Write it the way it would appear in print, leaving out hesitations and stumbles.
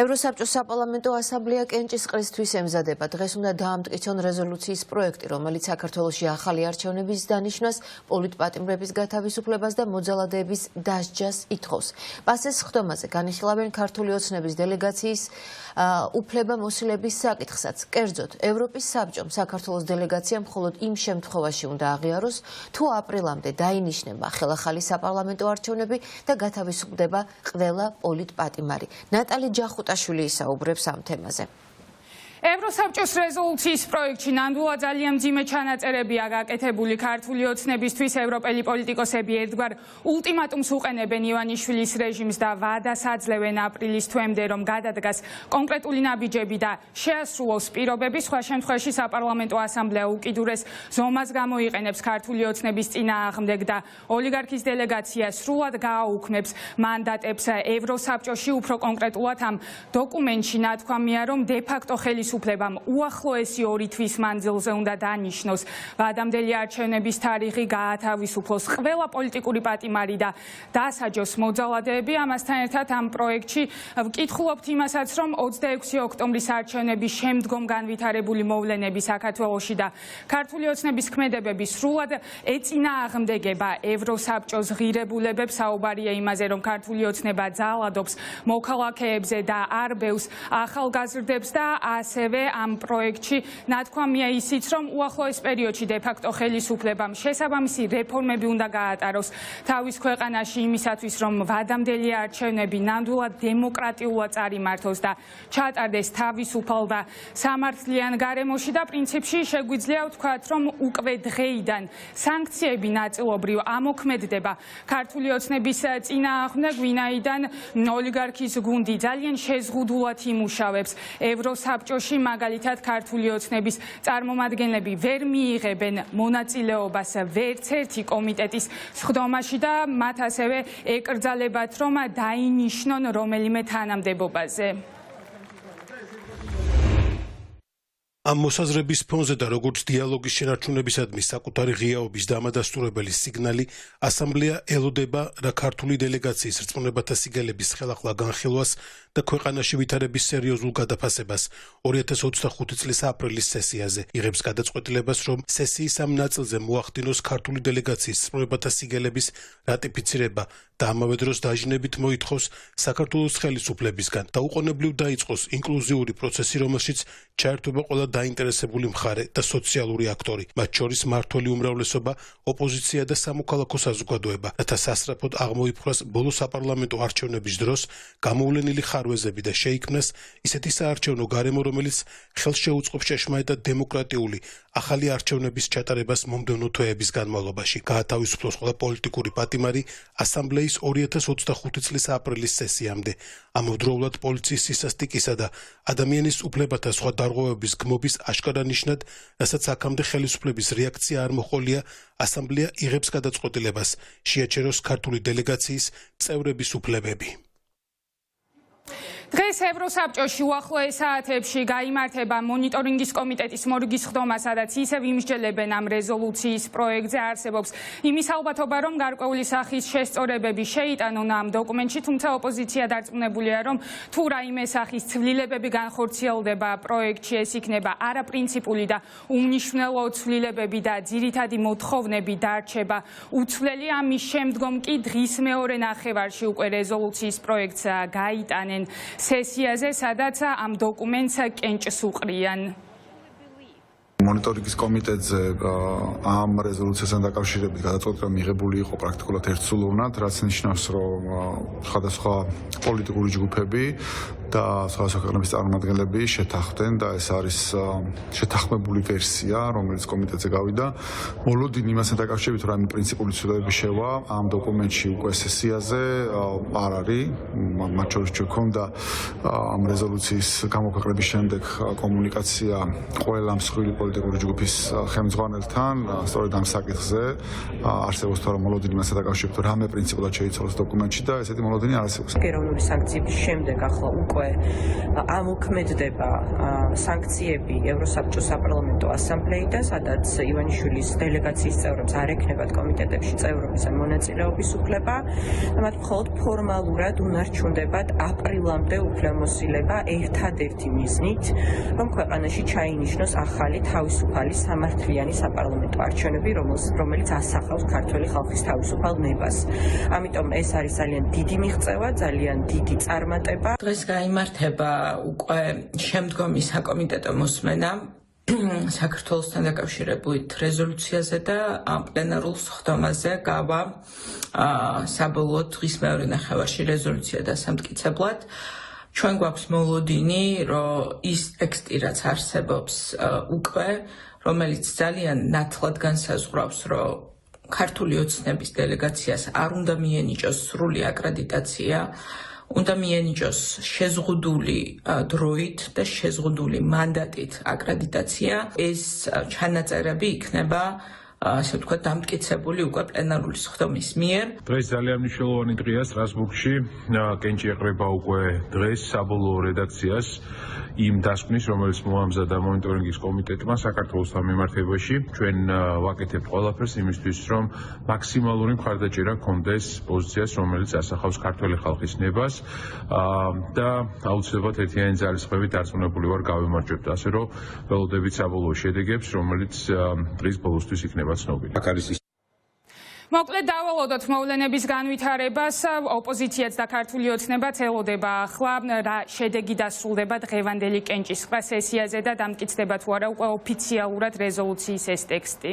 ევროსაბჭოს საპარლამენტო ასამბლეა კენჭისყრისთვის ემზადება. დღეს უნდა დაამტკიცონ რეზოლუციის პროექტი, რომელიც საქართველოში ახალი არჩევნების დანიშნვას, პოლიტპატიმრების გათავისუფლებას და მოძალადეების დასჯას ითხოვს. პასეს ხდომაზე განიხილავენ ქართული ოცნების დელეგაციის უფლებამოსილების საკითხსაც. კერძოდ, ევროპის საბჭომ საქართველოს დელეგაციამ მხოლოდ იმ შემთხვევაში უნდა აღიაროს, თუ აპრილამდე დაინიშნება ხელახალი საპარლამენტო არჩევნები და გათავისუფლდება ყველა პოლიტპატიმარი. ნატალი ჯახუტაშვილი ისაუბრებს ამ თემაზე. ევროსაბჭოს რეზოლუციის პროექტში ნამდვილად ძალიან მძიმე ჩანაწერებია გაკეთებული. ქართული ოცნებისთვის ევროპელი პოლიტიკოსები ერთგვარ ულტიმატუმს უყენებენ ივანიშვილის რეჟიმს და ვადას აძლევენ აპრილის თვემდე, რომ გადადგას კონკრეტული ნაბიჯები და შეასრულოს პირობები. სხვა შემთხვევაში საპარლამენტო ასამბლეა უკიდურეს ზომას გამოიყენებს ქართული ოცნების წინააღმდეგ და ოლიგარქის დელეგაცია სრულად გააუქმებს მანდატებს ევროსაბჭოში. უფრო კონკრეტულად ამ დოკუმენტში ნათქვამია, რომ დე-ფაქტო უფლებამ უახლოესი 2 თვის მანძილზე უნდა დანიშნოს ვადამდელი არჩევნების თარიღი, გაათავისუფლოს ყველა პოლიტიკური პატიმარი და დასაჯოს მოძალადეები. ამასთან ერთად ამ პროექტში ვკითხულობთ იმასაც, რომ 26 ოქტომბრის არჩევნების შემდგომ განვითარებული მოვლენები საქართველოში და ქართული ოცნების ქმედებები სრულად ეწინააღმდეგება ევროსაბჭოს ღირებულებებს. საუბარია იმაზე, რომ ქართული ოცნება ძალადობს მოქალაქეებზე და არბევს ახალგაზრდებს და ასევე ამ პროექტში ნათქვამია ისიც, რომ უახლოეს პერიოდში დე-ფაქტო ხელისუფლებამ შესაბამისი რეფორმები უნდა გაატაროს თავის ქვეყანაში იმისათვის, რომ ვადამდელი არჩევნები ნამდვილად დემოკრატიულად წარიმართოს და ჩატარდეს თავისუფალ და სამართლიან გარემოში და პრინციპში შეგვიძლია ვთქვათ, რომ უკვე დღეიდან სანქციები ნაწილობრივ ამოქმედდება ქართული ოცნების წინააღმდეგ, ვინაიდან ოლიგარქის გუნდი ძალიან შეზღუდულად იმუშავებს ევროსაბჭოში. მაგალითად, ქართული ოცნების წარმომადგენლები ვერ მიიღებენ მონაწილეობას ვერც ერთი კომიტეტის სხდომაში და მათ ასევე ეკრძალებათ, რომ დაინიშნონ რომელიმე თანამდებობაზე. ამ მოსაზრების ფონზე და როგორც დიალოგის შენარჩუნებისადმი საკუთარი ღიაობის დამადასტურებელი სიგნალი, ასამბლეა ელოდება რა ქართული დელეგაციის რწმუნებათა სიგელების ხელახლა განხილვას და ქვეყანაში ვითარების სერიოზულ გადაფასებას 2025 წლის აპრილის სესიაზე. იღებს გადაწყვეტილებას, რომ სესიის ამ ნაწილზე მოახდინოს ქართული დელეგაციის რწმუნებათა სიგელების რატიფიცირება და ამავე დროს დაჟინებით მოითხოვს საქართველოს ხელისუფლებისგან და უყონებლივ დაიწყოს ინკლუზიური პროცესი, რომელშიც ჩაერთვება ყველა დაინტერესებული მხარე და სოციალური აქტორი, მათ შორის მმართველი უმრავლესობა, ოპოზიცია და სამოქალაქო საზოგადოება, რათა სასწრაფოდ აღმოიფხვრას ბოლო საპარლამენტო არჩევნების დროს გამოვლენილი ხარვეზები და შეიქმნას ისეთი საარჩევნო გარემო, რომელიც ხელს შეუწყობს ჭეშმარიტად დემოკრატიული ახალი არჩევნების ჩატარებას მომდევნო თვეების განმავლობაში. გაათავისუფლოს ყველა პოლიტიკური პატიმარი ასამბლეის 2025 წლის აპრილის სესიამდე. ამავდროულად პოლიციის სისასტიკისა და ადამიანის უფლებათა სხვა დარღვევების გმობის აშკარა ნიშნად, რასაც აქამდე ხელისუფლების რეაქცია არ მოჰყოლია, ასამბლეა იღებს გადაწყვეტილებას შეაჩეროს ქართული დელეგაციის წევრების უფლებები. დღეს ევროსაბჭოში უახლოეს საათებში გაიმართება მონიტორინგის კომიტეტის მორგის ხდომა, სადაც ისევ იმსჯელებენ ამ რეზოლუციის პროექტზე. არსებობს იმის ალბათობა, რომ გარკვეული სახის შესწორებები შეიტანონ ამ დოკუმენტში, თუმცა ოპოზიცია დარწმუნებულია, რომ თუ რაიმე სახის ცვლილებები განხორციელდება პროექტში, ეს იქნება არაპრინციპული და უმნიშვნელო ცვლილებები და ძირითადი მოთხოვნები დარჩება უცვლელი. ამის შემდგომ კი დღის მეორე ნახევარში უკვე რეზოლუციის პროექტს გაიტანენ სესიაზე, სადაც ამ დოკუმენტს კენჭს უყრიან. მონიტორინგის კომიტეტზე ამ რეზოლუციასთან დაკავშირებით გადაწყვეტილება მიღებული იყო პრაქტიკულად ერთსულოვნად, რაც ნიშნავს, რომ სხვადასხვა პოლიტიკური ჯგუფები და სხვადასხვა ქვეყნების წარმომადგენლები შეთანხმდნენ და ეს არის შეთანხმებული ვერსია, რომელიც კომიტეტზე გავიდა. მოლოდინი იმასთან დაკავშირებით, რომ პრინციპული ცვლილებები შევა ამ დოკუმენტში უკვე სესიაზე არ არის. მათ შორის გვქონდა ამ რეზოლუციის გამოქვეყნების შემდეგ კომუნიკაცია ყველა მსხვილი პოლიტიკური ჯგუფის ხელმძღვანელთან, სწორედ ამ საკითხზე არსებობს თორემ მოლოდინი მასთან დაკავშირებით, რომ რამე პრინციპულად შეიცვალოს დოკუმენტში და ესეთი მოლოდინი არ არსებობს. ეროვნული სანქციების შემდეგ ახლა უკვე ამოქმედდება სანქციები ევროსაბჭოს საპარლამენტო ასამბლეიდან, სადაც ივანიშვილის დელეგაციის წევრებს არ ექნებათ კომიტეტებში წევრობის ან მონაწილეობის უფლება და მათ მხოლოდ ფორმალურად უნარჩუნდებათ აპრილამდე უფლება გადამოსილება ერთადერთი მიზნით, რომ ქვეყანაში ჩაინიშნოს ახალი თავისუფალი სამართლიანი საპარლამენტო არჩევნები, რომელიც ასახავს ქართველი ხალხის თავისუფალ ნებას. ამიტომ ეს არის ძალიან დიდი მიღწევა, ძალიან დიდი წარმატება. დღეს გაიმართება უკვე შემდგომი საკომიტეტო მოსმენა საქართველოსთან დაკავშირებით რეზოლუციაზე და პლენარულ სხდომაზე გავა საბოლოოდ დღის მეორე ნახევარში რეზოლუცია დასამტკიცებლად. ჩვენ გვაქვს მოლოდინი, რომ ის ტექსტი, რაც არსებობს უკვე, რომელიც ძალიან ნათლად განსაზღვრავს, რომ ქართული ოცნების დელეგაციას არ უნდა მიენიჭოს სრული აკრედიტაცია, უნდა მიენიჭოს შეზღუდული დროით და შეზღუდული მანდატით აკრედიტაცია. ეს ჩანაწერები იქნება ასე ვთქვათ დამტკიცებული უკვე პლენარული სხდომის მიერ. დღეს ძალიან მნიშვნელოვანი დღეა სტრასბურგში. კენჭი ეყრება უკვე დღეს საბოლოო რედაქციას იმ დასკვნის, რომელიც მოამზადა მონიტორინგის კომიტეტმა საქართველოსთან მიმართებაში. ჩვენ ვაკეთებთ ყველაფერს იმისთვის, რომ მაქსიმალური მხარდაჭერა გქონდეს პოზიციას, რომელიც ასახავს ქართველი ხალხის ნებას და აუცილებლად ერთიანი ძალისხმევით დარწმუნებული ვარ გავიმარჯვებთ, ასე რომ ველოდებით საბოლოო შედეგებს, რომელიც დღის ბოლოსთვის იქნება ცნობილი. მოკლედ დავალოდოთ მოვლენების განვითარებას, ოპოზიციაც და ქართული ოცნებაც ელოდება ახლა რა შედეგი დასრულდება დღევანდელი კენჭისყრა სესიაზე და დამტკიცდება თუ არა უკვე ოფიციალურად რეზოლუციის ეს ტექსტი.